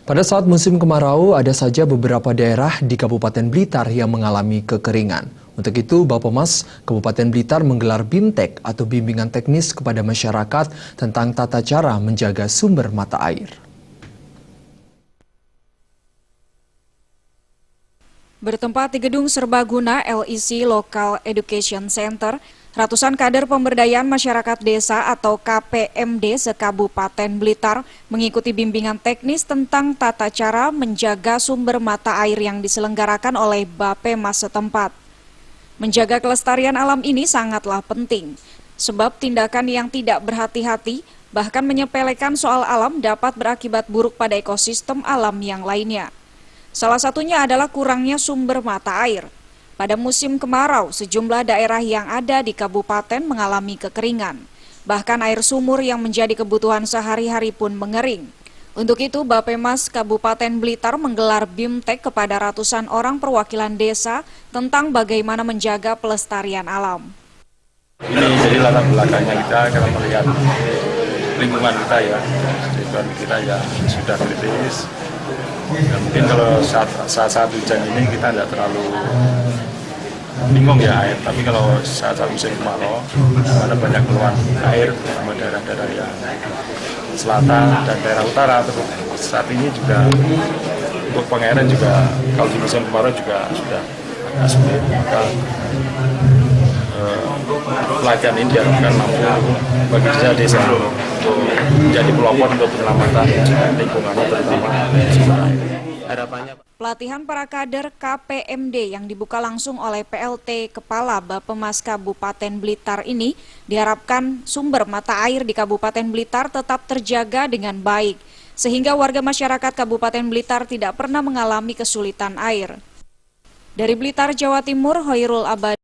Pada saat musim kemarau, ada saja beberapa daerah di Kabupaten Blitar yang mengalami kekeringan. Untuk itu, Bappemas Kabupaten Blitar menggelar BIMTEK atau bimbingan teknis kepada masyarakat tentang tata cara menjaga sumber mata air. Bertempat di Gedung Serbaguna LEC Local Education Center, ratusan kader pemberdayaan masyarakat desa atau KPMD se-Kabupaten Blitar mengikuti bimbingan teknis tentang tata cara menjaga sumber mata air yang diselenggarakan oleh Bappemas setempat. Menjaga kelestarian alam ini sangatlah penting, sebab tindakan yang tidak berhati-hati bahkan menyepelekan soal alam dapat berakibat buruk pada ekosistem alam yang lainnya. Salah satunya adalah kurangnya sumber mata air. Pada musim kemarau, sejumlah daerah yang ada di kabupaten mengalami kekeringan. Bahkan air sumur yang menjadi kebutuhan sehari-hari pun mengering. Untuk itu, Bappemas Kabupaten Blitar menggelar BIMTEK kepada ratusan orang perwakilan desa tentang bagaimana menjaga pelestarian alam. Ini jadi latar belakangnya kita melihat lingkungan kita ya, lingkungan kita ya sudah kritis. Dan mungkin kalau saat hujan ini kita tidak terlalu bingung ya air, tapi kalau saat musim kemarau ada banyak keluhan air sama daerah-daerah yang selatan dan daerah utara. Terus saat ini juga untuk pengairan juga kalau di musim kemarau juga sudah agak sulit, maka pelatihan ini diharapkan mampu bagi desa untuk menjadi pelopor untuk penyelamatan lingkungan terutama sumber air. Pelatihan para kader KPMD yang dibuka langsung oleh PLT Kepala Bappemas Kabupaten Blitar ini diharapkan sumber mata air di Kabupaten Blitar tetap terjaga dengan baik, sehingga warga masyarakat Kabupaten Blitar tidak pernah mengalami kesulitan air. Dari Blitar, Jawa Timur, Hoirul Abadi.